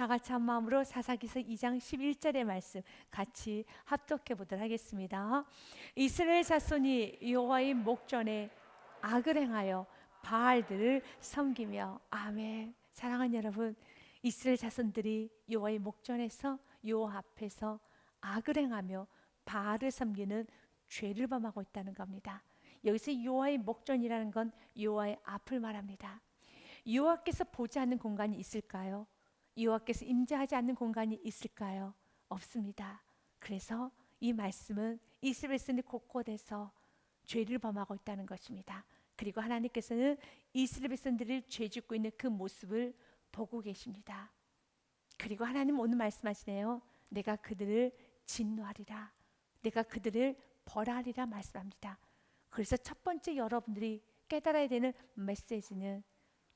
다 같이 한 마음으로 사사기서 2장 11절의 말씀 같이 합독해 보도록 하겠습니다. 이스라엘 자손이 여호와의 목전에 악을 행하여 바알들을 섬기며. 아멘. 사랑하는 여러분, 이스라엘 자손들이 여호와의 목전에서 여호와 앞에서 악을 행하며 바알을 섬기는 죄를 범하고 있다는 겁니다. 여기서 여호와의 목전이라는 건 여호와의 앞을 말합니다. 여호와께서 보지 않는 공간이 있을까요? 여호와께서 임재하지 않는 공간이 있을까요? 없습니다. 그래서 이 말씀은 이스라엘 백성들이 곳곳에서 죄를 범하고 있다는 것입니다. 그리고 하나님께서는 이스라엘 백성들이 죄 짓고 있는 그 모습을 보고 계십니다. 그리고 하나님 오늘 말씀하시네요. 내가 그들을 진노하리라, 내가 그들을 벌하리라 말씀합니다. 그래서 첫 번째 여러분들이 깨달아야 되는 메시지는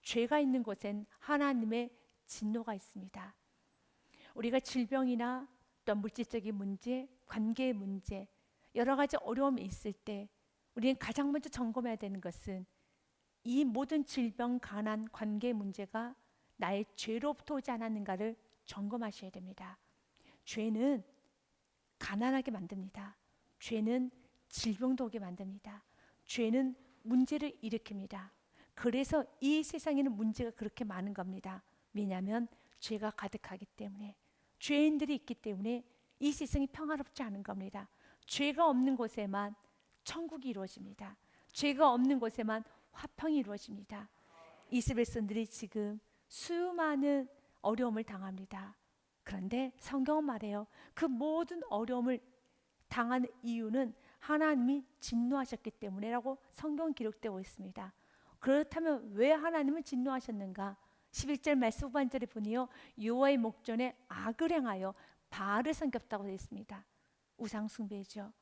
죄가 있는 곳엔 하나님의 진노가 있습니다. 우리가 질병이나 또 물질적인 문제, 관계의 문제, 여러 가지 어려움이 있을 때 우리는 가장 먼저 점검해야 되는 것은 이 모든 질병, 가난, 관계의 문제가 나의 죄로부터 오지 않았는가를 점검하셔야 됩니다. 죄는 가난하게 만듭니다. 죄는 질병도 오게 만듭니다. 죄는 문제를 일으킵니다. 그래서 이 세상에는 문제가 그렇게 많은 겁니다. 왜냐하면 죄가 가득하기 때문에, 죄인들이 있기 때문에 이 세상이 평화롭지 않은 겁니다. 죄가 없는 곳에만 천국이 이루어집니다. 죄가 없는 곳에만 화평이 이루어집니다. 이스라엘 백성들이 지금 수많은 어려움을 당합니다. 그런데 성경은 말해요. 그 모든 어려움을 당하는 이유는 하나님이 진노하셨기 때문에라고 성경 기록되고 있습니다. 그렇다면 왜 하나님은 진노하셨는가? 11절 말씀 후반절에 보니요, 여호와의 목전에 악을 행하여 바알을 섬겼다고 되어 있습니다. 우상 숭배죠.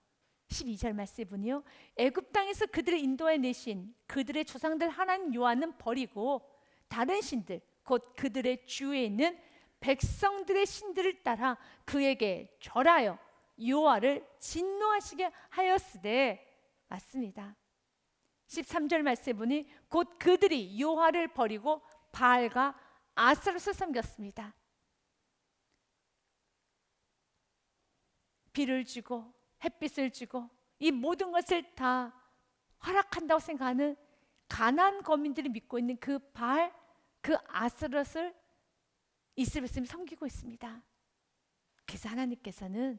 12절 말씀에 보니요, 애굽 땅에서 그들을 인도해 내신 그들의 조상들 하나님 여호와는 버리고 다른 신들, 곧 그들의 주위에 있는 백성들의 신들을 따라 그에게 절하여 여호와를 진노하시게 하였으되. 맞습니다. 13절 말씀에 보니 곧 그들이 여호와를 버리고 바알과 아스타롯을 섬겼습니다. 비를 주고 햇빛을 주고 이 모든 것을 다 허락한다고 생각하는 가나안 거민들이 믿고 있는 그 바알, 그 아스타롯을 이스라엘 백성이 섬기고 있습니다. 그래서 하나님께서는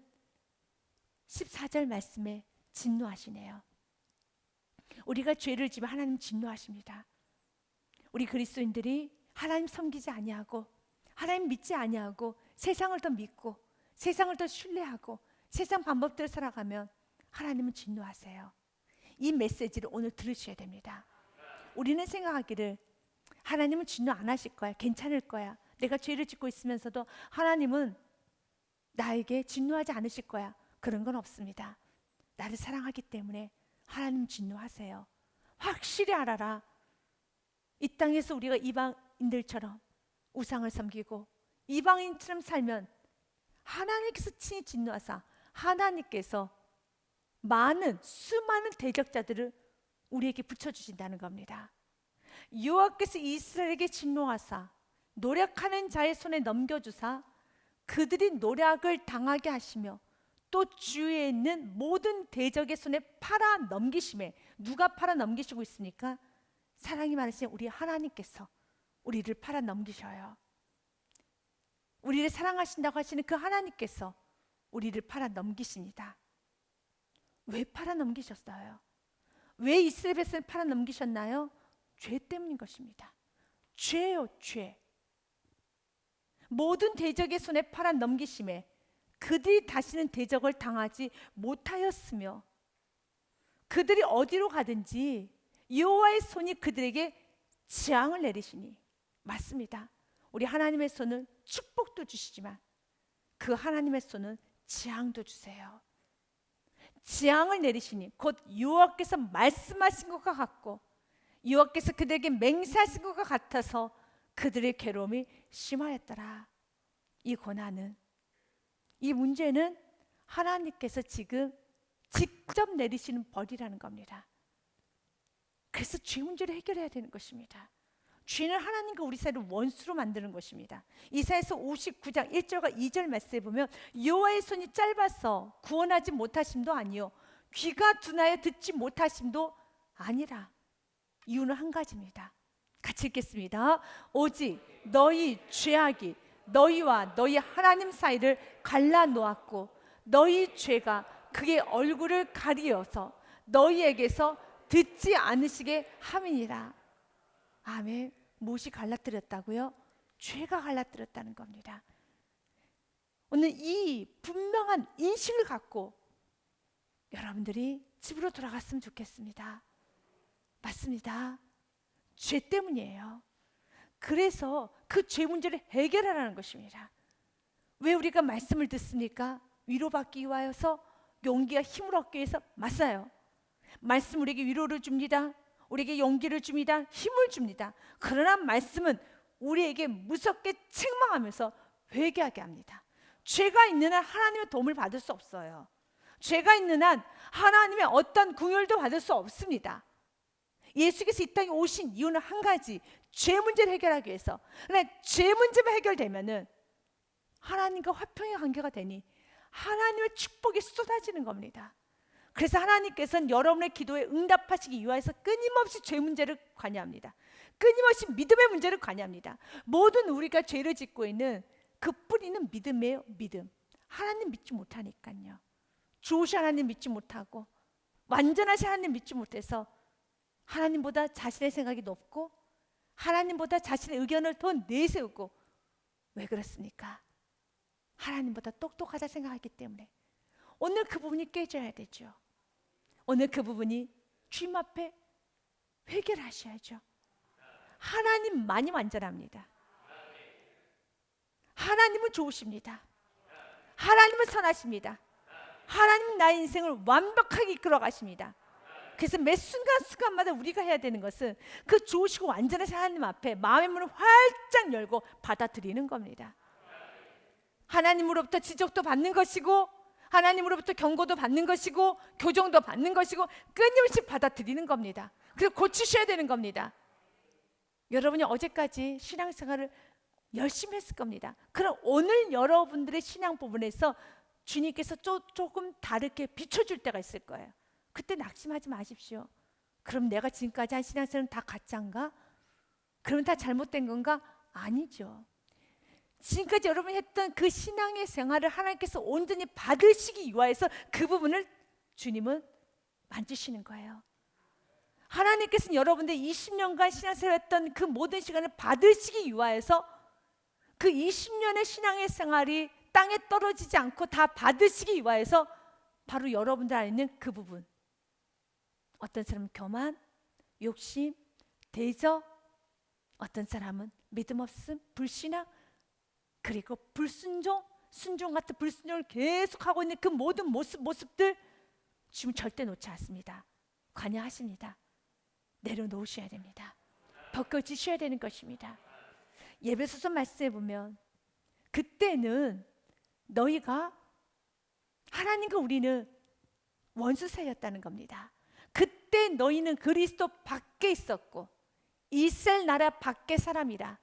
14절 말씀에 진노하시네요. 우리가 죄를 지면 하나님 진노하십니다. 우리 그리스도인들이 하나님 섬기지 아니하고 하나님 믿지 아니하고 세상을 더 믿고 세상을 더 신뢰하고 세상 방법대로 살아가면 하나님은 진노하세요. 이 메시지를 오늘 들으셔야 됩니다. 우리는 생각하기를 하나님은 진노 안 하실 거야, 괜찮을 거야, 내가 죄를 짓고 있으면서도 하나님은 나에게 진노하지 않으실 거야. 그런 건 없습니다. 나를 사랑하기 때문에 하나님 진노하세요. 확실히 알아라. 이 땅에서 우리가 이방인들처럼 우상을 섬기고 이방인처럼 살면 하나님께서 친히 진노하사 하나님께서 수많은 대적자들을 우리에게 붙여주신다는 겁니다. 여호와께서 이스라엘에게 진노하사 노력하는 자의 손에 넘겨주사 그들이 노력을 당하게 하시며 또 주위에 있는 모든 대적의 손에 팔아 넘기심에. 누가 팔아 넘기시고 있습니까? 사랑이 많으신 우리 하나님께서 우리를 팔아 넘기셔요. 우리를 사랑하신다고 하시는 그 하나님께서 우리를 팔아 넘기십니다. 왜 팔아 넘기셨어요? 왜 이스라엘 백성을 팔아 넘기셨나요? 죄 때문인 것입니다. 죄요, 죄. 모든 대적의 손에 팔아 넘기심에 그들이 다시는 대적을 당하지 못하였으며 그들이 어디로 가든지 여호와의 손이 그들에게 재앙을 내리시니. 맞습니다. 우리 하나님의 손은 축복도 주시지만 그 하나님의 손은 재앙도 주세요. 재앙을 내리시니 곧 여호와께서 말씀하신 것과 같고 여호와께서 그들에게 맹세하신 것과 같아서 그들의 괴로움이 심하였더라. 이 고난은, 이 문제는 하나님께서 지금 직접 내리시는 벌이라는 겁니다. 그래서 죄 문제를 해결해야 되는 것입니다. 죄는 하나님과 우리 사이를 원수로 만드는 것입니다. 이사야서 59장 1절과 2절 말씀에 보면 여호와의 손이 짧아서 구원하지 못하심도 아니요 귀가 둔하여 듣지 못하심도 아니라. 이유는 한 가지입니다. 같이 읽겠습니다. 오직 너희 죄악이 너희와 너희 하나님 사이를 갈라놓았고 너희 죄가 그의 얼굴을 가리어서 너희에게서 듣지 않으시게 함이니라. 아멘. 무엇이 갈라뜨렸다고요? 죄가 갈라뜨렸다는 겁니다. 오늘 이 분명한 인식을 갖고 여러분들이 집으로 돌아갔으면 좋겠습니다. 맞습니다. 죄 때문이에요. 그래서 그 죄 문제를 해결하라는 것입니다. 왜 우리가 말씀을 듣습니까? 위로받기 위하여서, 용기와 힘을 얻기 위해서. 맞아요. 말씀 우리에게 위로를 줍니다. 우리에게 용기를 줍니다. 힘을 줍니다. 그러나 말씀은 우리에게 무섭게 책망하면서 회개하게 합니다. 죄가 있는 한 하나님의 도움을 받을 수 없어요. 죄가 있는 한 하나님의 어떤 긍휼도 받을 수 없습니다. 예수께서 이 땅에 오신 이유는 한 가지, 죄 문제를 해결하기 위해서. 그런데 죄 문제만 해결되면은 하나님과 화평의 관계가 되니 하나님의 축복이 쏟아지는 겁니다. 그래서 하나님께서는 여러분의 기도에 응답하시기 위해서 끊임없이 죄 문제를 관여합니다. 끊임없이 믿음의 문제를 관여합니다. 모든 우리가 죄를 짓고 있는 그 뿌리는 믿음이에요. 믿음. 하나님 믿지 못하니까요. 좋으신 하나님 믿지 못하고 완전하신 하나님 믿지 못해서 하나님보다 자신의 생각이 높고 하나님보다 자신의 의견을 더 내세우고. 왜 그렇습니까? 하나님보다 똑똑하다 생각하기 때문에. 오늘 그 부분이 깨져야 되죠. 오늘 그 부분이 주님 앞에 회개를 하셔야죠. 하나님만이 완전합니다. 하나님은 좋으십니다. 하나님은 선하십니다. 하나님은 나의 인생을 완벽하게 이끌어 가십니다. 그래서 매 순간순간마다 우리가 해야 되는 것은 그 좋으시고 완전하신 하나님 앞에 마음의 문을 활짝 열고 받아들이는 겁니다. 하나님으로부터 지적도 받는 것이고 하나님으로부터 경고도 받는 것이고 교정도 받는 것이고 끊임없이 받아들이는 겁니다. 그리고 고치셔야 되는 겁니다. 여러분이 어제까지 신앙생활을 열심히 했을 겁니다. 그럼 오늘 여러분들의 신앙 부분에서 주님께서 조금 다르게 비춰줄 때가 있을 거예요. 그때 낙심하지 마십시오. 그럼 내가 지금까지 한 신앙생활은 다 가짜인가? 그럼 다 잘못된 건가? 아니죠. 지금까지 여러분이 했던 그 신앙의 생활을 하나님께서 온전히 받으시기 위하여서 그 부분을 주님은 만지시는 거예요. 하나님께서는 여러분들 20년간 신앙생활을 했던 그 모든 시간을 받으시기 위하여서 그 20년의 신앙의 생활이 땅에 떨어지지 않고 다 받으시기 위하여서 바로 여러분들 안에 있는 그 부분. 어떤 사람은 교만, 욕심, 대적, 어떤 사람은 믿음 없음, 불신앙, 그리고 불순종, 순종 같은 불순종을 계속하고 있는 그 모든 모습들 지금 절대 놓지 않습니다. 관여하십니다. 내려놓으셔야 됩니다. 벗겨지셔야 되는 것입니다. 예배소서 말씀해 보면 그때는 너희가 하나님과 우리는 원수 사이였다는 겁니다. 그때 너희는 그리스도 밖에 있었고 이스라엘 나라 밖의 사람이라.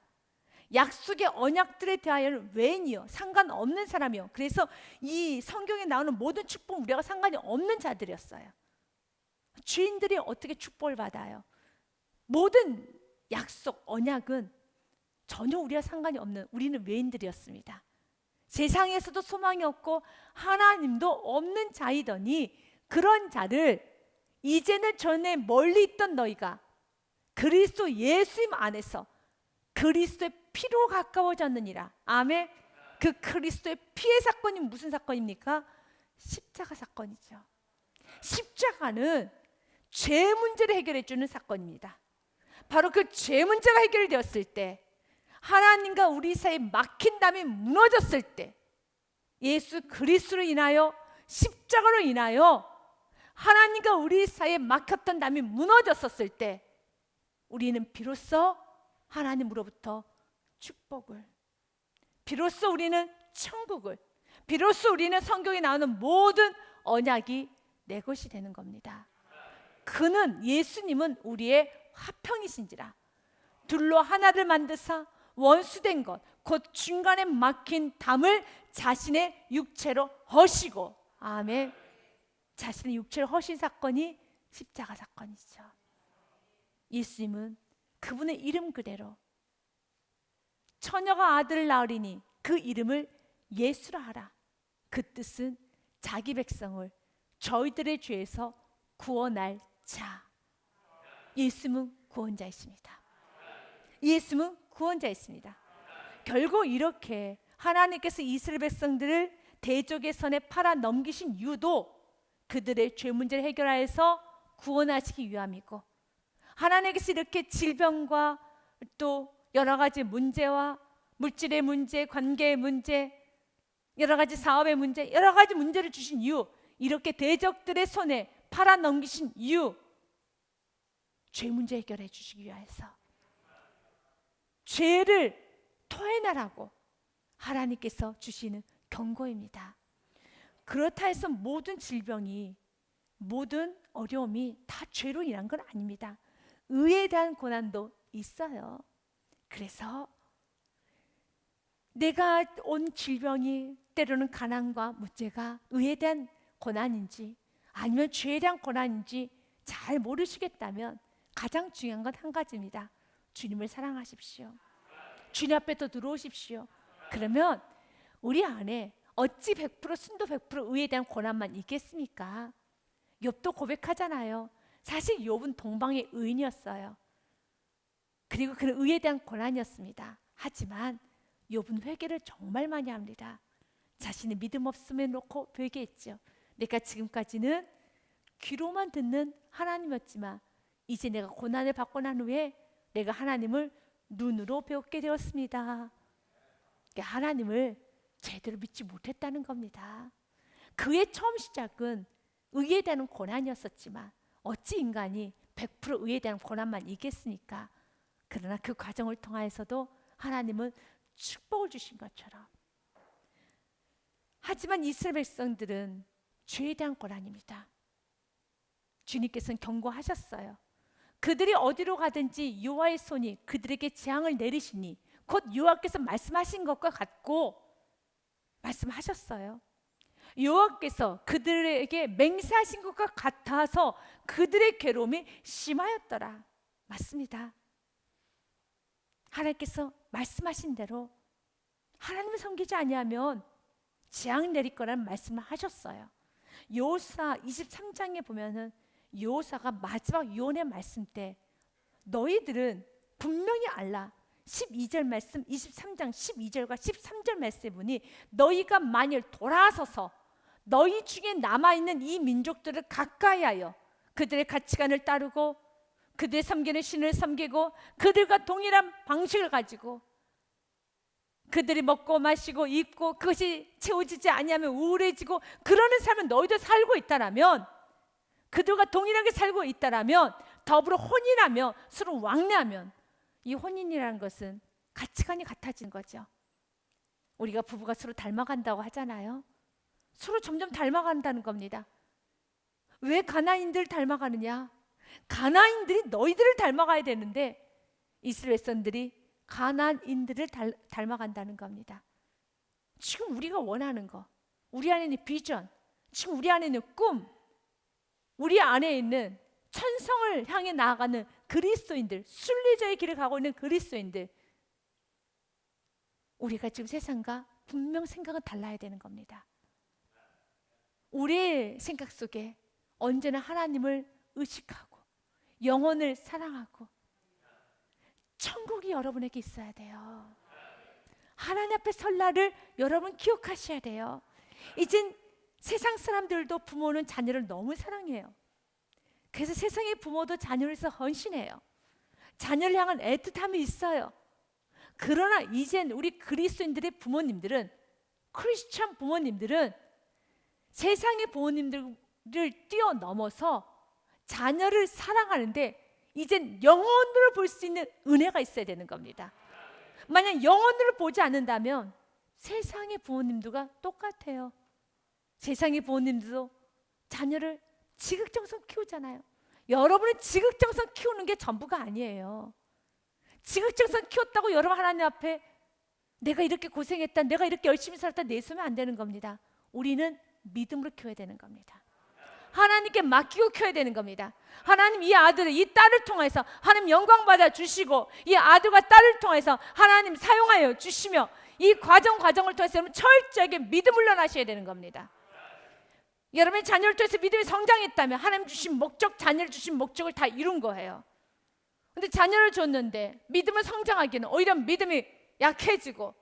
약속의 언약들에 대하여는 외인이요 상관없는 사람이요. 그래서 이 성경에 나오는 모든 축복은 우리가 상관이 없는 자들이었어요. 죄인들이 어떻게 축복을 받아요? 모든 약속, 언약은 전혀 우리와 상관이 없는, 우리는 외인들이었습니다. 세상에서도 소망이 없고 하나님도 없는 자이더니 그런 자를 이제는 전에 멀리 있던 너희가 그리스도 예수님 안에서 그리스도의 피로 가까워졌느니라. 아멘. 그 그리스도의 피의 사건이 무슨 사건입니까? 십자가 사건이죠. 십자가는 죄 문제를 해결해 주는 사건입니다. 바로 그 죄 문제가 해결되었을 때, 하나님과 우리 사이에 막힌 담이 무너졌을 때, 예수 그리스도로 인하여, 십자가로 인하여 하나님과 우리 사이에 막혔던 담이 무너졌었을 때 우리는 비로소 하나님으로부터 축복을, 비로소 우리는 천국을, 비로소 우리는 성경에 나오는 모든 언약이 내 것이 되는 겁니다. 그는, 예수님은 우리의 화평이신지라. 둘로 하나를 만드사 원수된 것 곧 중간에 막힌 담을 자신의 육체로 허시고, 아멘. 자신의 육체로 허신 사건이 십자가 사건이죠. 예수님은 그분의 이름 그대로 처녀가 아들을 낳으리니 그 이름을 예수라 하라. 그 뜻은 자기 백성을 저희들의 죄에서 구원할 자. 예수님은 구원자이십니다. 예수님은 구원자이십니다. 결국 이렇게 하나님께서 이스라엘 백성들을 대적의 손에 팔아 넘기신 이유도 그들의 죄 문제를 해결하여서 구원하시기 위함이고, 하나님께서 이렇게 질병과 또 여러 가지 문제와 물질의 문제, 관계의 문제, 여러 가지 사업의 문제, 여러 가지 문제를 주신 이유, 이렇게 대적들의 손에 팔아 넘기신 이유, 죄 문제 해결해 주시기 위해서, 죄를 토해내라고 하나님께서 주시는 경고입니다. 그렇다 해서 모든 질병이, 모든 어려움이 다 죄로 인한 건 아닙니다. 의에 대한 고난도 있어요. 그래서 내가 온 질병이 때로는 가난과 문제가 의에 대한 고난인지 아니면 죄에 대한 고난인지 잘 모르시겠다면 가장 중요한 건 한 가지입니다. 주님을 사랑하십시오. 주님 앞에 더 들어오십시오. 그러면 우리 안에 어찌 100% 순도 100% 의에 대한 고난만 있겠습니까? 욥도 고백하잖아요. 사실 욥은 동방의 의인이었어요. 그리고 그는 의에 대한 고난이었습니다. 하지만 욥은 회개를 정말 많이 합니다. 자신의 믿음 없음에 놓고 회개했죠. 내가 지금까지는 귀로만 듣는 하나님이었지만 이제 내가 고난을 받고 난 후에 내가 하나님을 눈으로 배우게 되었습니다. 하나님을 제대로 믿지 못했다는 겁니다. 그의 처음 시작은 의에 대한 고난이었었지만 어찌 인간이 100% 의에 대한 고난만 있겠습니까? 그러나 그 과정을 통하여서도 하나님은 축복을 주신 것처럼, 하지만 이스라엘 백성들은 죄에 대한 고난입니다. 주님께서는 경고하셨어요. 그들이 어디로 가든지 여호와의 손이 그들에게 재앙을 내리시니 곧 여호와께서 말씀하신 것과 같고 말씀하셨어요. 여호와께서 그들에게 맹세하신 것과 같아서 그들의 괴로움이 심하였더라. 맞습니다. 하나님께서 말씀하신 대로 하나님을 섬기지 아니하면 재앙 내릴 거라는 말씀을 하셨어요. 여호수아 23장에 보면은 여호수아가 마지막 유언의 말씀 때 너희들은 분명히 알라. 12절 말씀, 23장 12절과 13절 말씀에 보니 너희가 만일 돌아서서 너희 중에 남아있는 이 민족들을 가까이하여 그들의 가치관을 따르고 그들의 섬기는 신을 섬기고 그들과 동일한 방식을 가지고 그들이 먹고 마시고 입고 그것이 채워지지 아니하면 우울해지고 그러는 삶을 너희도 살고 있다라면, 그들과 동일하게 살고 있다라면, 더불어 혼인하며 서로 왕래하면, 이 혼인이라는 것은 가치관이 같아지는 거죠. 우리가 부부가 서로 닮아간다고 하잖아요. 서로 점점 닮아간다는 겁니다. 왜 가나안인들을 닮아가느냐? 가나안인들이 너희들을 닮아가야 되는데 이스라엘 백성들이 가나안인들을 닮아간다는 겁니다. 지금 우리가 원하는 거, 우리 안에 있는 비전, 지금 우리 안에 있는 꿈, 우리 안에 있는 천성을 향해 나아가는 그리스도인들, 순리자의 길을 가고 있는 그리스도인들, 우리가 지금 세상과 분명 생각은 달라야 되는 겁니다. 우리의 생각 속에 언제나 하나님을 의식하고 영혼을 사랑하고 천국이 여러분에게 있어야 돼요. 하나님 앞에 설 날을 여러분 기억하셔야 돼요. 이젠 세상 사람들도 부모는 자녀를 너무 사랑해요. 그래서 세상의 부모도 자녀를 위해서 헌신해요. 자녀를 향한 애틋함이 있어요. 그러나 이젠 우리 그리스도인들의 부모님들은, 크리스찬 부모님들은 세상의 부모님들을 뛰어넘어서 자녀를 사랑하는데 이젠 영혼으로 볼 수 있는 은혜가 있어야 되는 겁니다. 만약 영혼으로 보지 않는다면 세상의 부모님들과 똑같아요. 세상의 부모님들도 자녀를 지극정성 키우잖아요. 여러분은 지극정성 키우는 게 전부가 아니에요. 지극정성 키웠다고 여러분 하나님 앞에 내가 이렇게 고생했다, 내가 이렇게 열심히 살았다 내세우면 안 되는 겁니다. 우리는 믿음으로 키워야 되는 겁니다. 하나님께 맡기고 키워야 되는 겁니다. 하나님 이 아들을, 이 딸을 통해서 하나님 영광 받아 주시고, 이 아들과 딸을 통해서 하나님 사용하여 주시며, 이 과정을 통해서 여러분 철저하게 믿음을 훈련하셔야 되는 겁니다. 여러분의 자녀를 통해서 믿음이 성장했다면 하나님 주신 목적, 자녀를 주신 목적을 다 이룬 거예요. 근데 자녀를 줬는데 믿음을 성장하기는 오히려 믿음이 약해지고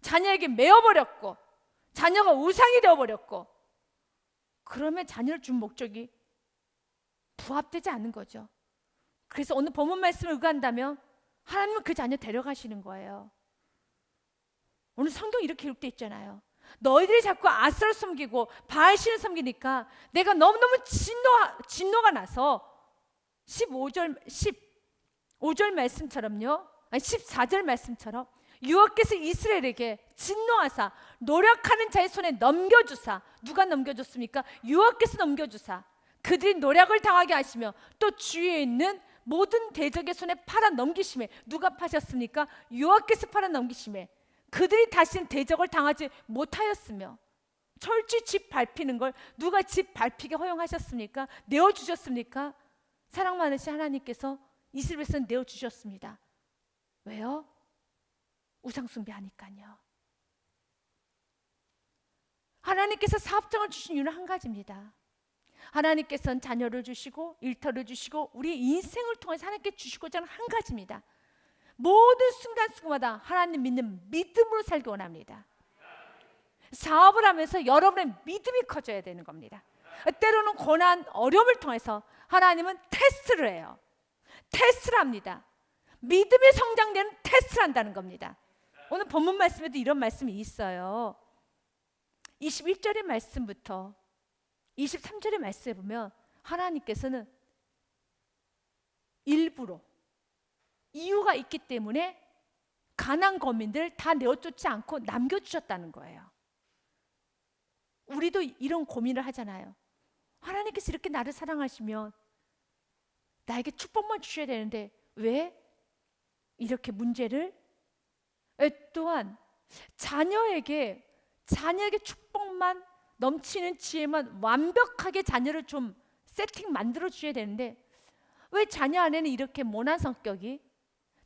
자녀에게 매어버렸고 자녀가 우상이 되어버렸고, 그러면 자녀를 준 목적이 부합되지 않는 거죠. 그래서 오늘 본문 말씀을 의거한다면 하나님은 그 자녀 데려가시는 거예요. 오늘 성경 이렇게 기록되어 있잖아요. 너희들이 자꾸 아스를 섬기고 바알신을 섬기니까 내가 너무너무 진노가 나서 15절 말씀처럼요, 아니 14절 말씀처럼 여호와께서 이스라엘에게 진노하사 노력하는 자의 손에 넘겨주사, 누가 넘겨줬습니까? 여호와께서 넘겨주사 그들이 노력을 당하게 하시며 또 주위에 있는 모든 대적의 손에 팔아 넘기심에, 누가 파셨습니까? 여호와께서 팔아 넘기심에 그들이 다시는 대적을 당하지 못하였으며, 철저히 집 밟히는 걸 누가 집 밟히게 허용하셨습니까? 내어주셨습니까? 사랑 많으신 하나님께서 이스라엘 백성을 내어주셨습니다. 왜요? 우상 숭배하니까요. 하나님께서 사업장을 주신 이유는 한 가지입니다. 하나님께서는 자녀를 주시고 일터를 주시고 우리 인생을 통해서 하나님께 주시고자 하는 한 가지입니다. 모든 순간순간마다 하나님 믿는 믿음으로 살기 원합니다. 사업을 하면서 여러분의 믿음이 커져야 되는 겁니다. 때로는 고난, 어려움을 통해서 하나님은 테스트를 해요. 테스트를 합니다. 믿음이 성장되는 테스트를 한다는 겁니다. 오늘 본문 말씀에도 이런 말씀이 있어요. 21절의 말씀부터 23절의 말씀에 보면 하나님께서는 일부러 이유가 있기 때문에 가나안 거민들 다 내어쫓지 않고 남겨주셨다는 거예요. 우리도 이런 고민을 하잖아요. 하나님께서 이렇게 나를 사랑하시면 나에게 축복만 주셔야 되는데 왜 이렇게 문제를, 또한 자녀에게 축복만, 넘치는 지혜만 완벽하게 자녀를 좀 세팅 만들어 주셔야 되는데 왜 자녀 안에는 이렇게 모난 성격이,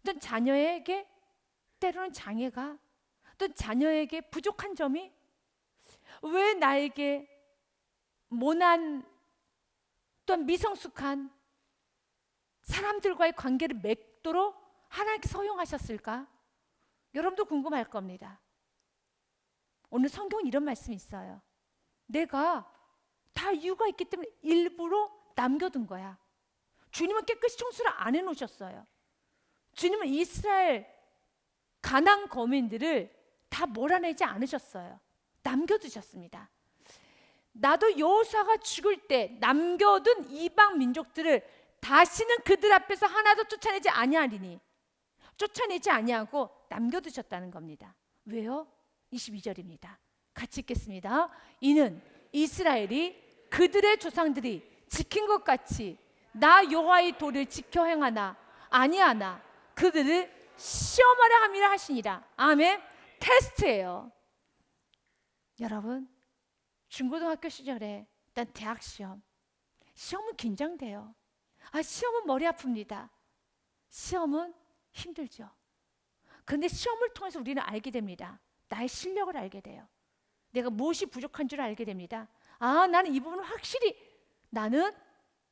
또 자녀에게 때로는 장애가, 또 자녀에게 부족한 점이, 왜 나에게 모난 또한 미성숙한 사람들과의 관계를 맺도록 하나님께서 허용하셨을까? 여러분도 궁금할 겁니다. 오늘 성경은 이런 말씀이 있어요. 내가 다 이유가 있기 때문에 일부러 남겨둔 거야. 주님은 깨끗이 청소를 안 해놓으셨어요. 주님은 이스라엘 가나안 거민들을 다 몰아내지 않으셨어요. 남겨두셨습니다. 나도 여호수아가 죽을 때 남겨둔 이방 민족들을 다시는 그들 앞에서 하나도 쫓아내지 아니하리니, 쫓아내지 아니하고 남겨두셨다는 겁니다. 왜요? 22절입니다. 같이 읽겠습니다. 이는 이스라엘이 그들의 조상들이 지킨 것 같이 나 여호와의 도를 지켜 행하나 아니하나 그들을 시험하려 함이라 하시니라. 아멘. 테스트예요. 여러분, 중고등학교 시절에 일단 대학 시험은 긴장돼요. 시험은 머리 아픕니다. 시험은 힘들죠. 그런데 시험을 통해서 우리는 알게 됩니다. 나의 실력을 알게 돼요. 내가 무엇이 부족한 줄 알게 됩니다. 나는 이 부분을 확실히 나는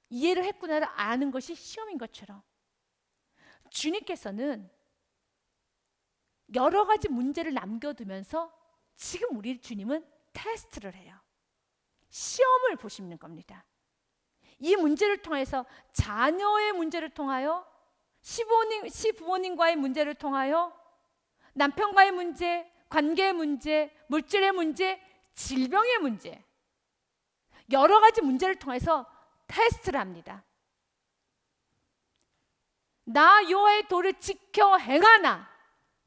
이해를 했구나를 아는 것이 시험인 것처럼, 주님께서는 여러 가지 문제를 남겨두면서 지금 우리 주님은 테스트를 해요. 시험을 보시는 겁니다. 이 문제를 통해서 자녀의 문제를 통하여, 시부모님과의 문제를 통하여, 남편과의 문제, 관계의 문제, 물질의 문제, 질병의 문제, 여러 가지 문제를 통해서 테스트를 합니다. 나 여호와의 도를 지켜 행하나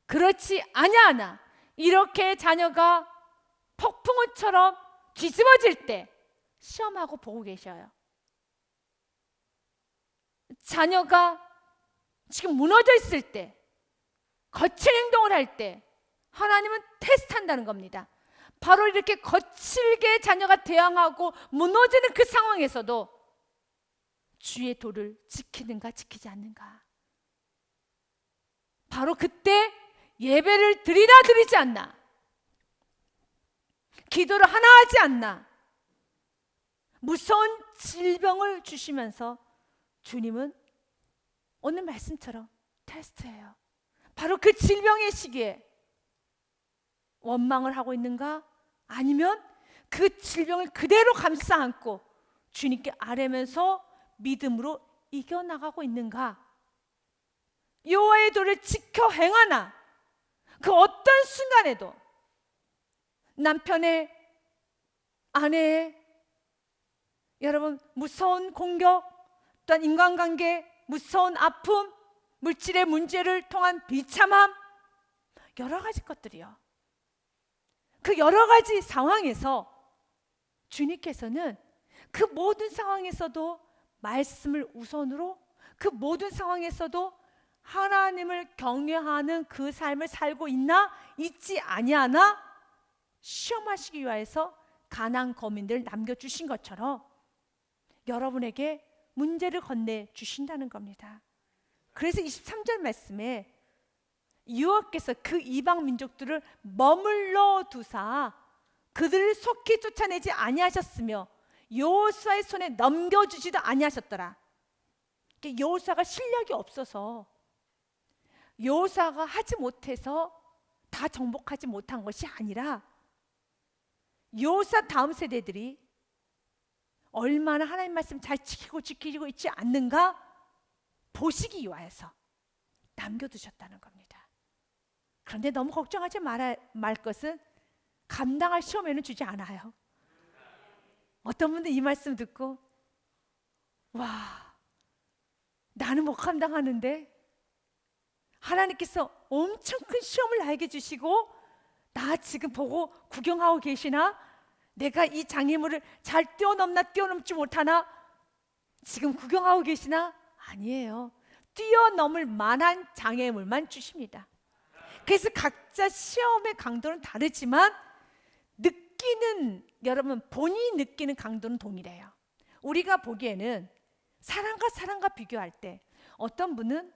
그렇지 아니하나, 이렇게 자녀가 폭풍우처럼 뒤집어질 때 시험하고 보고 계셔요. 자녀가 지금 무너져 있을 때 거친 행동을 할 때 하나님은 테스트한다는 겁니다. 바로 이렇게 거칠게 자녀가 대항하고 무너지는 그 상황에서도 주의 도를 지키는가 지키지 않는가. 바로 그때 예배를 드리나 드리지 않나, 기도를 하나 하지 않나, 무서운 질병을 주시면서 주님은 오늘 말씀처럼 테스트해요. 바로 그 질병의 시기에 원망을 하고 있는가, 아니면 그 질병을 그대로 감싸 안고 주님께 아뢰면서 믿음으로 이겨나가고 있는가. 여호와의 도를 지켜 행하나, 그 어떤 순간에도 남편의, 아내의, 여러분 무서운 공격, 또한 인간관계 무서운 아픔, 물질의 문제를 통한 비참함, 여러 가지 것들이요. 그 여러 가지 상황에서 주님께서는 그 모든 상황에서도 말씀을 우선으로, 그 모든 상황에서도 하나님을 경외하는 그 삶을 살고 있나 있지 아니하나 시험하시기 위해서 가나안 거민들을 남겨주신 것처럼 여러분에게 문제를 건네주신다는 겁니다. 그래서 23절 말씀에 여호와께서 그 이방 민족들을 머물러 두사 그들을 속히 쫓아내지 아니하셨으며 여호수아의 손에 넘겨주지도 아니하셨더라. 여호수아가 실력이 없어서, 여호수아가 하지 못해서 다 정복하지 못한 것이 아니라 여호수아 다음 세대들이 얼마나 하나님 말씀 잘 지키고 있지 않는가 보시기 위하여서 남겨두셨다는 겁니다. 그런데 너무 걱정하지 말 것은 감당할 시험에는 주지 않아요. 어떤 분들 이 말씀 듣고 와, 나는 못 감당하는데 하나님께서 엄청 큰 시험을 나에게 주시고 나 지금 보고 구경하고 계시나? 내가 이 장애물을 잘 뛰어넘나 뛰어넘지 못하나? 지금 구경하고 계시나? 아니에요. 뛰어넘을 만한 장애물만 주십니다. 그래서 각자 시험의 강도는 다르지만 느끼는, 여러분 본인이 느끼는 강도는 동일해요. 우리가 보기에는 사람과 비교할 때 어떤 분은,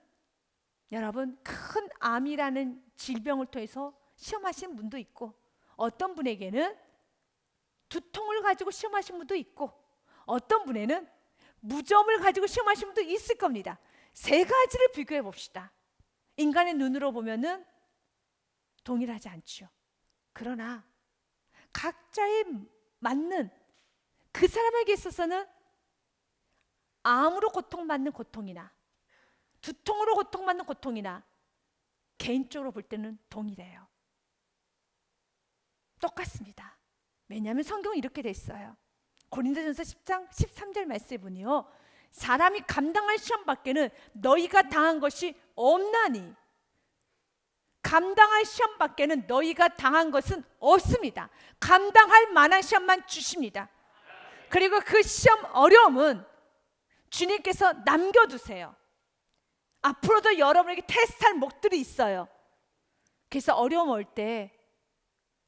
여러분 큰 암이라는 질병을 통해서 시험하신 분도 있고, 어떤 분에게는 두통을 가지고 시험하신 분도 있고, 어떤 분에는 무좀을 가지고 시험하신 분도 있을 겁니다. 세 가지를 비교해 봅시다. 인간의 눈으로 보면은 동일하지 않죠. 그러나 각자에 맞는, 그 사람에게 있어서는 암으로 고통받는 고통이나 두통으로 고통받는 고통이나 개인적으로 볼 때는 동일해요. 똑같습니다. 왜냐하면 성경은 이렇게 돼 있어요. 고린도전서 10장 13절 말씀에 보니요, 사람이 감당할 시험 밖에는 너희가 당한 것이 없나니, 감당할 시험 밖에는 너희가 당한 것은 없습니다. 감당할 만한 시험만 주십니다. 그리고 그 시험 어려움은 주님께서 남겨두세요. 앞으로도 여러분에게 테스트할 목들이 있어요. 그래서 어려움 올 때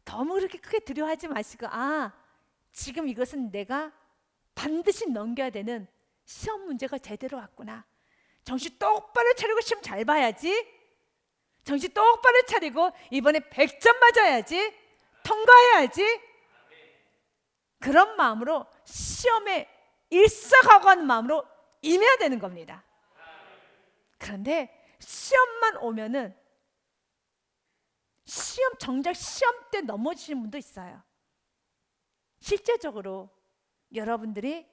너무 그렇게 크게 두려워하지 마시고, 지금 이것은 내가 반드시 넘겨야 되는 시험 문제가 제대로 왔구나. 정신 똑바로 차리고 시험 잘 봐야지. 정신 똑바로 차리고 이번에 100점 맞아야지. 통과해야지. 그런 마음으로 시험에 일사각오하는 마음으로 임해야 되는 겁니다. 그런데 시험만 오면은, 정작 시험 때 넘어지시는 분도 있어요. 실제적으로 여러분들이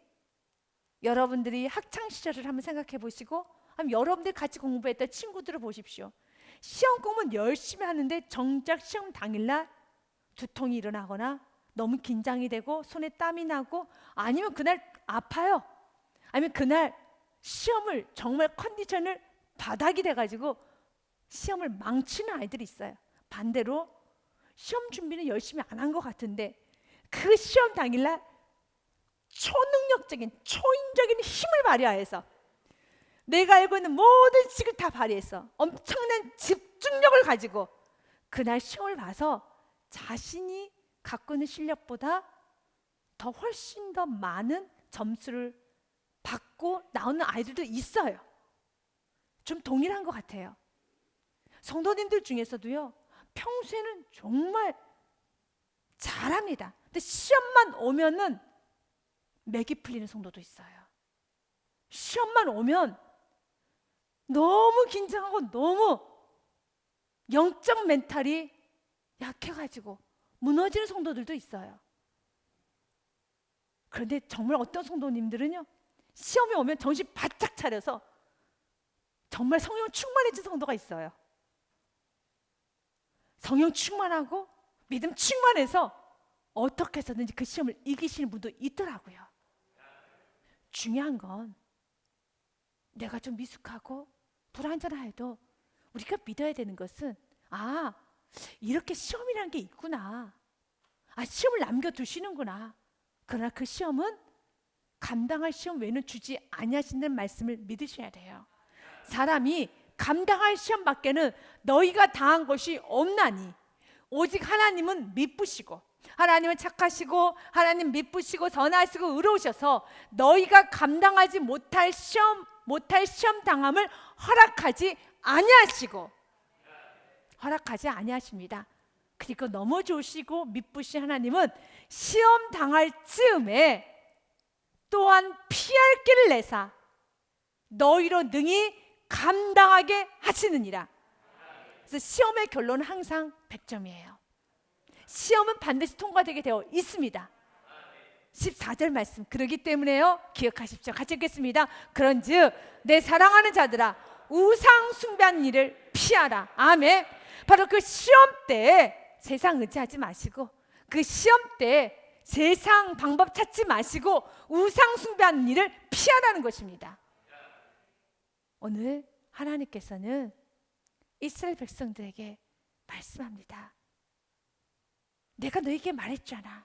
학창 시절을 한번 생각해 보시고, 여러분들이 같이 공부했던 친구들을 보십시오. 시험 공부는 열심히 하는데 정작 시험 당일날 두통이 일어나거나 너무 긴장이 되고 손에 땀이 나고, 아니면 그날 아파요. 아니면 그날 시험을 정말 컨디션을 바닥이 돼가지고 시험을 망치는 아이들이 있어요. 반대로 시험 준비는 열심히 안 한 것 같은데 그 시험 당일날 초능력적인, 초인적인 힘을 발휘해서 내가 알고 있는 모든 지식을 다 발휘해서 엄청난 집중력을 집중력을 가지고 그날 시험을 봐서 자신이 갖고 있는 실력보다 더 훨씬 더 많은 점수를 받고 나오는 아이들도 있어요. 좀 동일한 것 같아요. 성도님들 중에서도요, 평소에는 정말 잘합니다. 근데 시험만 오면은 맥이 풀리는 성도도 있어요. 시험만 오면 너무 긴장하고 너무 영적 멘탈이 약해가지고 무너지는 성도들도 있어요. 그런데 정말 어떤 성도님들은요, 시험이 오면 정신 바짝 차려서 정말 성령 충만해진 성도가 있어요. 성령 충만하고 믿음 충만해서 어떻게 해서든지 그 시험을 이기시는 분도 있더라고요. 중요한 건 내가 좀 미숙하고 불완전해도 우리가 믿어야 되는 것은 이렇게 시험이라는 게 있구나. 시험을 남겨두시는구나. 그러나 그 시험은 감당할 시험 외에는 주지 아니하신다는 말씀을 믿으셔야 돼요. 사람이 감당할 시험밖에는 너희가 당한 것이 없나니 오직 하나님은 미쁘시고 하나님은 착하시고 하나님 미쁘시고 선하시고 의로우셔서 너희가 감당하지 못할 시험 당함을 허락하지 아니하십니다. 그리고 너무 좋으시고 미쁘신 하나님은 시험 당할 즈음에 또한 피할 길을 내사 너희로 능히 감당하게 하시느니라. 그래서 시험의 결론은 항상 100점이에요. 시험은 반드시 통과되게 되어 있습니다. 14절 말씀, 그러기 때문에요, 기억하십시오. 같이 읽겠습니다. 그런즉 내 사랑하는 자들아 우상 숭배하는 일을 피하라. 아멘. 바로 그 시험 때 세상 의지하지 마시고, 그 시험 때 세상 방법 찾지 마시고 우상 숭배하는 일을 피하라는 것입니다. 오늘 하나님께서는 이스라엘 백성들에게 말씀합니다. 내가 너에게 말했잖아.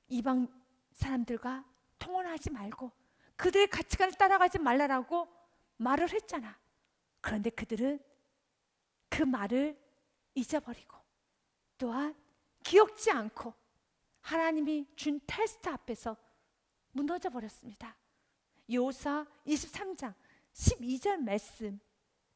이방 사람들과 통혼하지 말고 그들의 가치관을 따라가지 말라라고 말을 했잖아. 그런데 그들은 그 말을 잊어버리고 또한 기억지 않고 하나님이 준 테스트 앞에서 무너져 버렸습니다. 여호수아 23장 12절 말씀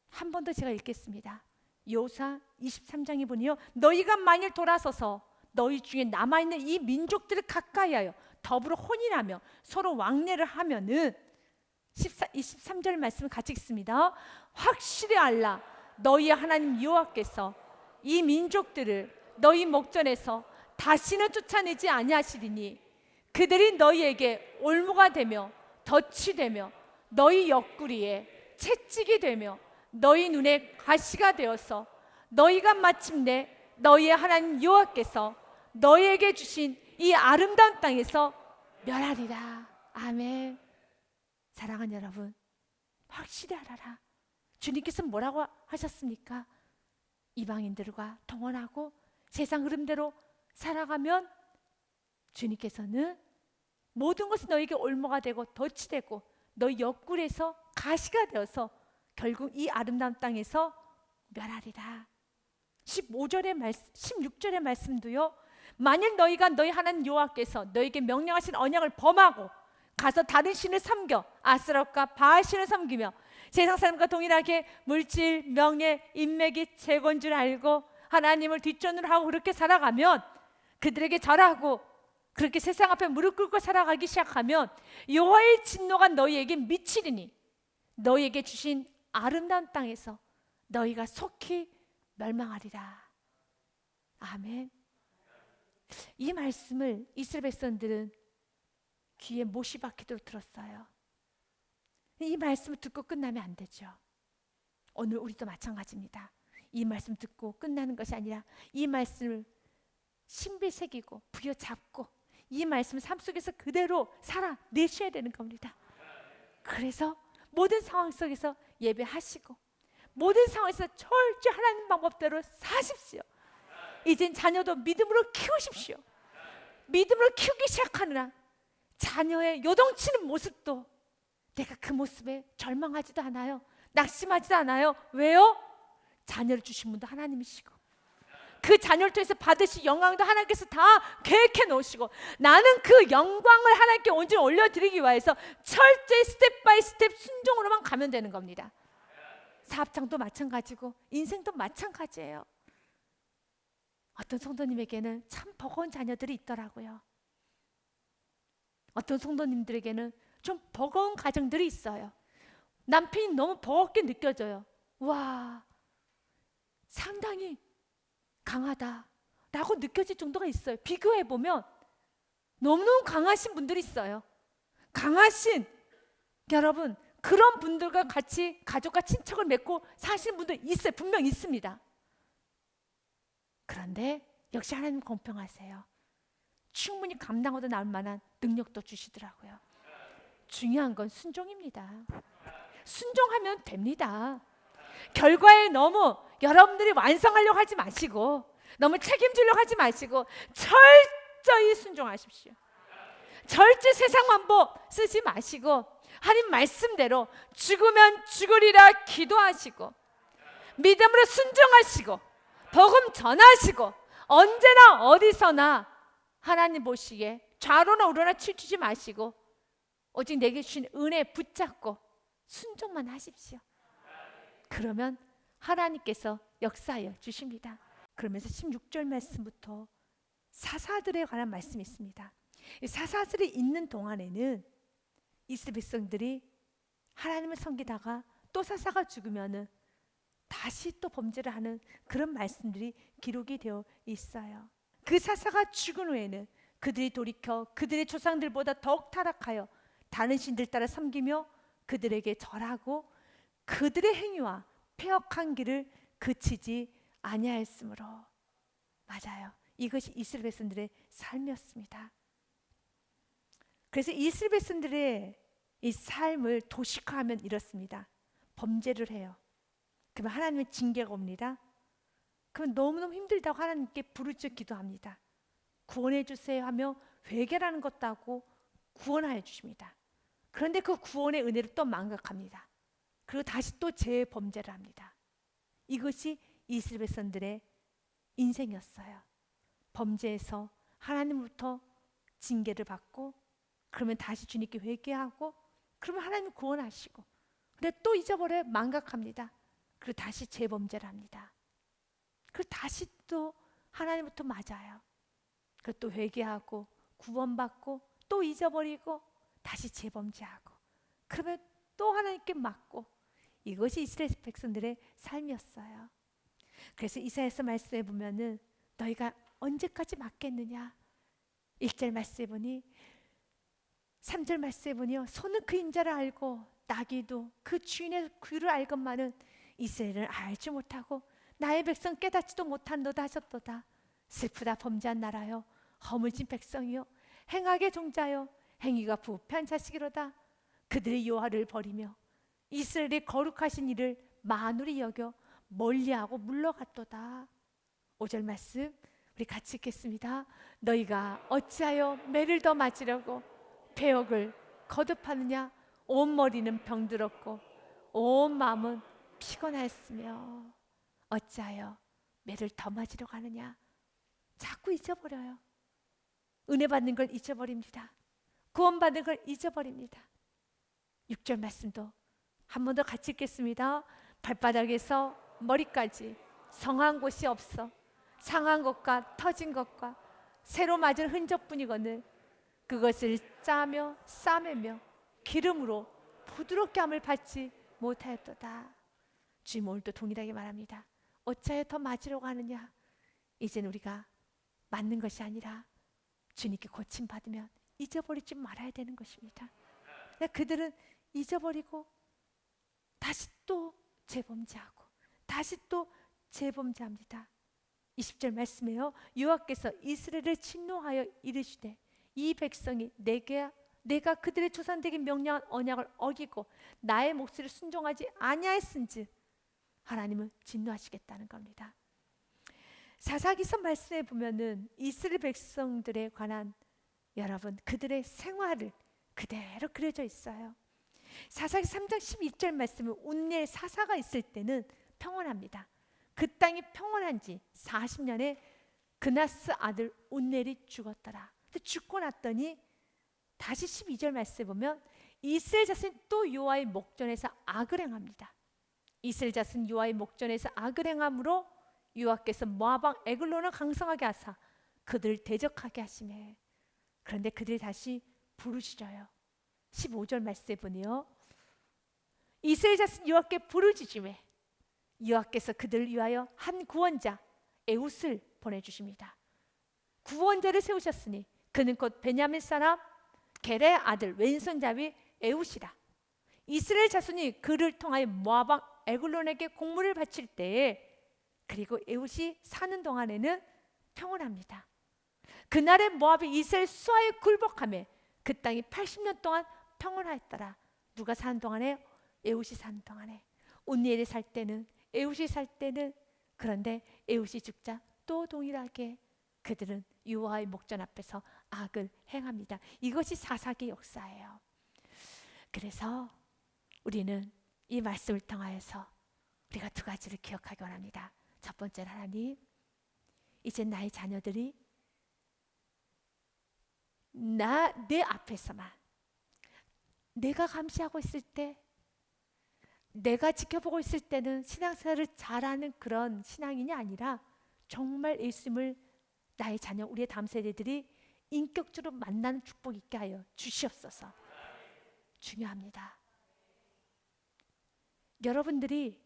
한 번 더 제가 읽겠습니다. 여호수아 23장에 보니요, 너희가 만일 돌아서서 너희 중에 남아있는 이 민족들을 가까이하여 더불어 혼인하며 서로 왕래를 하면은 23절 말씀을 같이 읽습니다. 확실히 알라. 너희의 하나님 여호와께서 이 민족들을 너희 목전에서 다시는 쫓아내지 아니하시리니 그들이 너희에게 올무가 되며 덫이 되며 너희 옆구리에 채찍이 되며 너희 눈에 가시가 되어서 너희가 마침내 너희의 하나님 여호와께서 너희에게 주신 이 아름다운 땅에서 멸하리라. 아멘. 사랑하는 여러분, 확실히 알아라. 주님께서 뭐라고 하셨습니까? 이방인들과 통혼하고 세상 흐름대로 살아가면 주님께서는 모든 것은 너에게 올무가 되고 덫이 되고 너희 옆구리에서 가시가 되어서 결국 이 아름다운 땅에서 멸하리라. 16절의 말씀도요, 만일 너희가 너희 하나님 여호와께서 너에게 명령하신 언약을 범하고 가서 다른 신을 섬겨 아스라과 바알 신을 섬기며 세상 사람과 동일하게 물질, 명예, 인맥이 최고인 줄 알고 하나님을 뒷전으로 하고 그렇게 살아가면, 그들에게 절하고 그렇게 세상 앞에 무릎 꿇고 살아가기 시작하면 여호와의 진노가 너희에게 미치리니 너희에게 주신 아름다운 땅에서 너희가 속히 멸망하리라. 아멘. 이 말씀을 이스라엘 백성들은 귀에 못이 박히도록 들었어요. 이 말씀을 듣고 끝나면 안 되죠. 오늘 우리도 마찬가지입니다. 이 말씀 듣고 끝나는 것이 아니라 이 말씀을 신비 새기고 부여잡고 이 말씀을 삶 속에서 그대로 살아내셔야 되는 겁니다. 그래서 모든 상황 속에서 예배하시고 모든 상황에서 철저히 하나님 방법대로 사십시오. 이젠 자녀도 믿음으로 키우십시오. 믿음으로 키우기 시작하느라 자녀의 요동치는 모습도 내가 그 모습에 절망하지도 않아요. 낙심하지도 않아요. 왜요? 자녀를 주신 분도 하나님이시고 그 자녀를 통해서 받으실 영광도 하나님께서 다 계획해 놓으시고 나는 그 영광을 하나님께 온전히 올려드리기 위해서 철저히 스텝 바이 스텝 순종으로만 가면 되는 겁니다. 사업장도 마찬가지고 인생도 마찬가지예요. 어떤 성도님에게는 참 버거운 자녀들이 있더라고요. 어떤 성도님들에게는 좀 버거운 가정들이 있어요. 남편이 너무 버겁게 느껴져요. 와, 상당히 강하다라고 느껴질 정도가 있어요. 비교해보면 너무너무 강하신 분들이 있어요. 강하신, 여러분, 그런 분들과 같이 가족과 친척을 맺고 사시는 분들 있어요. 분명 있습니다. 그런데 역시 하나님 공평하세요. 충분히 감당하도 나올 만한 능력도 주시더라고요. 중요한 건 순종입니다. 순종하면 됩니다. 결과에 너무 여러분들이 완성하려고 하지 마시고 너무 책임지려고 하지 마시고 철저히 순종하십시오. 절대 세상 방법 쓰지 마시고 하나님 말씀대로 죽으면 죽으리라 기도하시고 믿음으로 순종하시고 복음 전하시고 언제나 어디서나 하나님 보시기에 좌로나 우로나 치우치지 마시고 오직 내게 주신 은혜 붙잡고 순종만 하십시오. 그러면 하나님께서 역사하여 주십니다. 그러면서 16절 말씀부터 사사들에 관한 말씀이 있습니다. 이 사사들이 있는 동안에는 이스라엘 백성들이 하나님을 섬기다가 또 사사가 죽으면은 다시 또 범죄를 하는 그런 말씀들이 기록이 되어 있어요. 그 사사가 죽은 후에는 그들이 돌이켜 그들의 조상들보다 더욱 타락하여 다른 신들 따라 섬기며 그들에게 절하고 그들의 행위와 패역한 길을 그치지 아니하였으므로. 맞아요. 이것이 이스라엘 백성들의 삶이었습니다. 그래서 이스라엘 백성들의 이 삶을 도식화하면 이렇습니다. 범죄를 해요. 그러면 하나님의 징계가 옵니다. 그러면 너무너무 힘들다고 하나님께 부르짖어 기도합니다. 구원해 주세요 하며 회개라는 것도 하고 구원하여 주십니다. 그런데 그 구원의 은혜를 또 망각합니다. 그리고 다시 또 재범죄를 합니다. 이것이 이스라엘 백성들의 인생이었어요. 범죄에서 하나님부터 징계를 받고 그러면 다시 주님께 회개하고 그러면 하나님 구원하시고 근데 또 잊어버려 망각합니다. 그리고 다시 재범죄를 합니다. 그리고 다시 또 하나님부터 맞아요. 그리고 또 회개하고 구원받고 또 잊어버리고 다시 재범죄하고 그러면 또 하나님께 맞고 이것이 이스라엘 백성들의 삶이었어요. 그래서 이사야서 말씀에 보면은 너희가 언제까지 맞겠느냐 1절 말씀에 보니 3절 말씀에 보니요 소는 그 인자를 알고 나귀도 그 주인의 귀를 알건만은 이스라엘을 알지 못하고 나의 백성 깨닫지도 못한도다 하셨도다. 슬프다 범죄한 나라여 허물진 백성이요 행악의 종자여 행위가 부패한 자식이로다. 그들의 여호와를 버리며 이스라엘의 거룩하신 이를 만울히 여겨 멀리하고 물러갔도다. 5절 말씀 우리 같이 읽겠습니다. 너희가 어찌하여 매를 더 맞으려고 배역을 거듭하느냐 온 머리는 병들었고 온 마음은 피곤하였으며 어찌하여 매를 더 맞으려고 하느냐. 자꾸 잊어버려요. 은혜 받는 걸 잊어버립니다. 구원받는 걸 잊어버립니다. 6절 말씀도 한 번 더 같이 읽겠습니다. 발바닥에서 머리까지 성한 곳이 없어 상한 것과 터진 것과 새로 맞은 흔적뿐이거늘 그것을 짜며 싸매며 기름으로 부드럽게 함을 받지 못하였도다. 주님 오늘도 동일하게 말합니다. 어찌하여 더 맞으려고 하느냐. 이제는 우리가 맞는 것이 아니라 주님께 고침받으면 잊어버리지 말아야 되는 것입니다. 그들은 잊어버리고 다시 또 재범죄하고 다시 또 재범죄합니다. 20절 말씀에요. 여호와께서 이스라엘을 진노하여 이르시되 이 백성이 내가 그들의 조상들에게 명령한 언약을 어기고 나의 목소리를 순종하지 아니하였은즉 하나님은 진노하시겠다는 겁니다. 사사기서 말씀에 보면은 이스라엘 백성들에 관한 여러분 그들의 생활을 그대로 그려져 있어요. 사사기 3장 12절 말씀은 온리엘 사사가 있을 때는 평온합니다. 그 땅이 평온한지 40년에 그나스 아들 온넬이 죽었더라. 근데 죽고 났더니 다시 12절 말씀에 보면 이스라엘 자손이 또 여호와의 목전에서 악을 행합니다. 이스라엘 자손 여호와의 목전에서 악을 행함으로 여호와께서 모압 왕 에글론을 강성하게 하사 그들을 대적하게 하시네. 그런데 그들이 다시 부르짖어요. 15절 말씀에 보니요, 이스라엘 자손 여호와께 부르짖음에 여호와께서 그들을 위하여 한 구원자 에훗을 보내주십니다. 구원자를 세우셨으니 그는 곧 베냐민 사람 겔의 아들 왼손잡이 에훗이라. 이스라엘 자손이 그를 통하여 모압 왕 에글론에게 공물을 바칠 때에, 그리고 에훗이 사는 동안에는 평온합니다. 그날의 모압이 이스라엘 수하에 굴복하며 그 땅이 80년 동안 평온하였더라. 누가 사는 동안에? 에훗이 사는 동안에. 온니엘이 살 때는, 에훗이 살 때는. 그런데 에훗이 죽자 또 동일하게 그들은 여호와의 목전 앞에서 악을 행합니다. 이것이 사사기 역사예요. 그래서 우리는 이 말씀을 통하여서 우리가 두 가지를 기억하기 원합니다. 첫 번째는, 하나님, 이제 나의 자녀들이 내 앞에서만, 내가 감시하고 있을 때, 내가 지켜보고 있을 때는 신앙생활을 잘하는 그런 신앙인이 아니라 정말 예수님을 나의 자녀, 우리의 다음 세대들이 인격적으로 만나는 축복 있게 하여 주시옵소서. 중요합니다. 여러분들이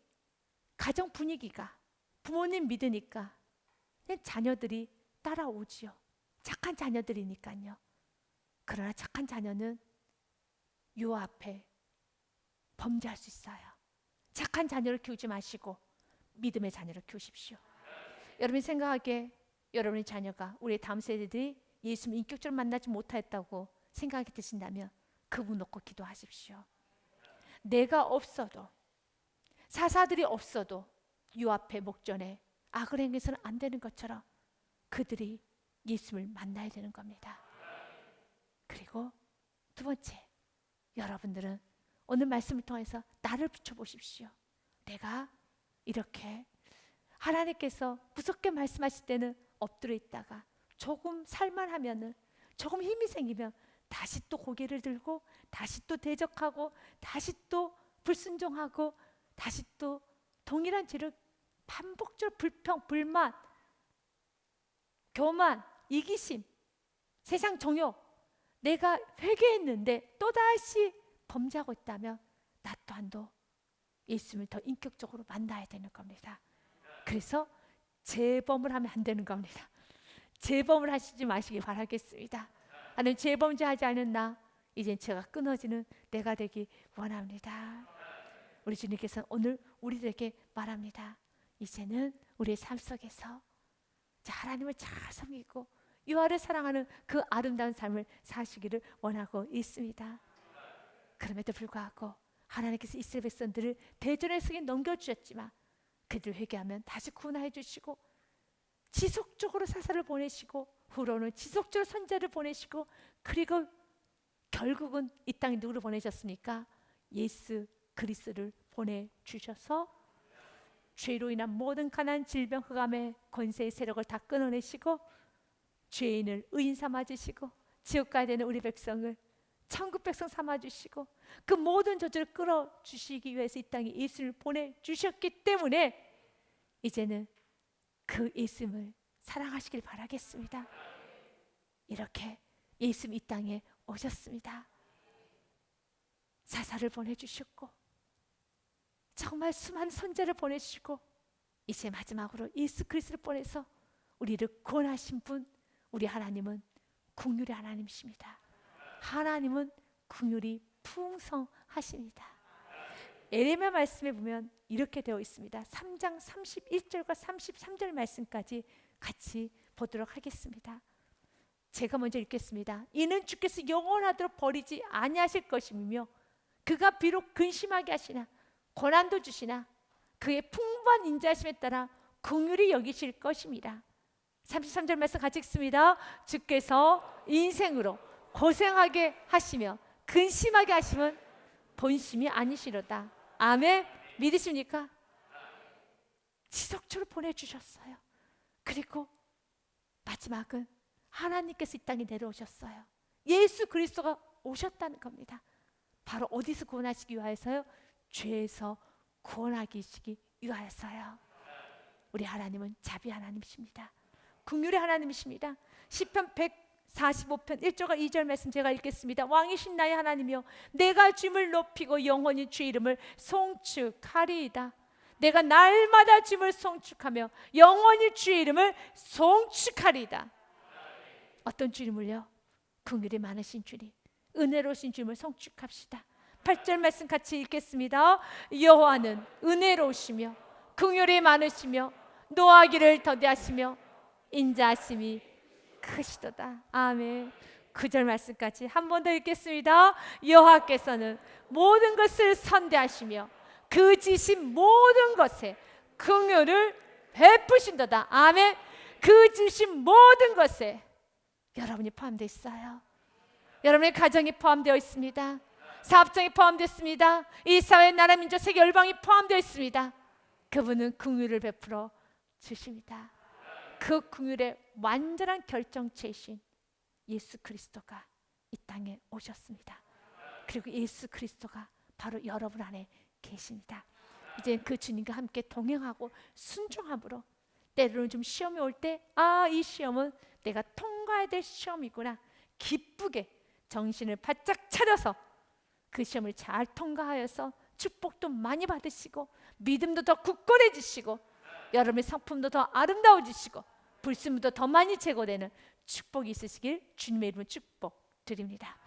가정 분위기가, 부모님 믿으니까 그냥 자녀들이 따라오지요. 착한 자녀들이니까요. 그러나 착한 자녀는 요 앞에 범죄할 수 있어요. 착한 자녀를 키우지 마시고 믿음의 자녀를 키우십시오. 여러분이 생각하기에 여러분의 자녀가, 우리 다음 세대들이 예수님 인격적으로 만나지 못하였다고 생각이 드신다면 그분 놓고 기도하십시오. 내가 없어도, 사사들이 없어도 요 앞에 목전에 악을 행해서는 안 되는 것처럼 그들이 예수님을 만나야 되는 겁니다. 그리고 두 번째, 여러분들은 오늘 말씀을 통해서 나를 비춰보십시오. 내가 이렇게 하나님께서 무섭게 말씀하실 때는 엎드려 있다가 조금 살만하면은, 조금 힘이 생기면 다시 또 고개를 들고 다시 또 대적하고 다시 또 불순종하고 다시 또 동일한 죄를 반복적으로 불평, 불만, 교만, 이기심, 세상 정욕, 내가 회개했는데 또다시 범죄하고 있다면 나 또한도 예수님을 더 인격적으로 만나야 되는 겁니다. 그래서 재범을 하면 안 되는 겁니다. 재범을 하시지 마시기 바라겠습니다. 하나님, 재범죄하지 않은 나, 이젠 죄가 끊어지는 내가 되기 원합니다. 우리 주님께서 오늘 우리들에게 말합니다. 이제는 우리의 삶 속에서 하나님을 잘 섬기고 여호와를 사랑하는 그 아름다운 삶을 사시기를 원하고 있습니다. 그럼에도 불구하고 하나님께서 이스라엘 백성들을 대전의 성에 넘겨주셨지만 그들 회개하면 다시 구원해 주시고 지속적으로 사사를 보내시고 후로는 지속적으로 선지자를 보내시고, 그리고 결국은 이 땅에 누구를 보내셨습니까? 예수 그리스도를 보내주셔서 죄로 인한 모든 가난, 질병, 흑암의 권세의 세력을 다 끊어내시고 죄인을 의인 삼아주시고 지옥 가야 되는 우리 백성을 천국 백성 삼아주시고 그 모든 저주를 끌어주시기 위해서 이 땅에 예수를 보내주셨기 때문에 이제는 그 예수님을 사랑하시길 바라겠습니다. 이렇게 예수님 이 땅에 오셨습니다. 사사를 보내주셨고 정말 수많은 선지자를 보내주시고 이제 마지막으로 예수 그리스도를 보내서 우리를 구원하신 분, 우리 하나님은 긍휼의 하나님이십니다. 하나님은 긍휼이 풍성하십니다. 에레미야 말씀에 보면 이렇게 되어 있습니다. 3장 31절과 33절 말씀까지 같이 보도록 하겠습니다. 제가 먼저 읽겠습니다. 이는 주께서 영원하도록 버리지 아니하실 것이며 그가 비록 근심하게 하시나 고난도 주시나 그의 풍부한 인자하심에 따라 긍휼히 여기실 것입니다. 33절 말씀 같이 읽습니다. 주께서 인생으로 고생하게 하시며 근심하게 하시면 본심이 아니시로다. 아멘. 믿으십니까? 지속적으로 보내주셨어요. 그리고 마지막은 하나님께서 이 땅에 내려오셨어요. 예수 그리스도가 오셨다는 겁니다. 바로 어디서 구원하시기 위하여서요? 죄에서 구원하시기 위하여서요. 우리 하나님은 자비 하나님이십니다. 긍휼의 하나님이십니다. 시편 145편 1절과 2절 말씀 제가 읽겠습니다. 왕이신 나의 하나님이여, 내가 주님을 높이고 영원히 주의 이름을 송축하리이다. 내가 날마다 주님을 송축하며 영원히 주의 이름을 송축하리이다. 어떤 주님을요? 긍휼이 많으신 주님, 은혜로우신 주님을 송축합시다. 8절 말씀 같이 읽겠습니다. 여호와는 은혜로우시며 긍휼이 많으시며 노하기를 더디하시며 인자하심이 크시도다. 아멘. 9절 말씀까지 한 번 더 읽겠습니다. 여호와께서는 모든 것을 선대하시며 그 지신 모든 것에 긍휼을 베푸신도다. 아멘. 그 지신 모든 것에 여러분이 포함되어 있어요. 여러분의 가정이 포함되어 있습니다. 사업장이 포함되어 있습니다. 이 사회, 나라, 민족, 세계, 열방이 포함되어 있습니다. 그분은 긍휼을 베풀어 주십니다. 그 긍휼의 완전한 결정체이신 예수 그리스도가 이 땅에 오셨습니다. 그리고 예수 그리스도가 바로 여러분 안에 계십니다. 이제 그 주님과 함께 동행하고 순종함으로 때로는 좀 시험이 올 때, 이 시험은 내가 통과해야 될 시험이구나, 기쁘게 정신을 바짝 차려서 그 시험을 잘 통과하여서 축복도 많이 받으시고 믿음도 더 굳건해지시고 여러분의 성품도 더 아름다워지시고 불순물도 더 많이 제거되는 축복이 있으시길 주님의 이름으로 축복드립니다.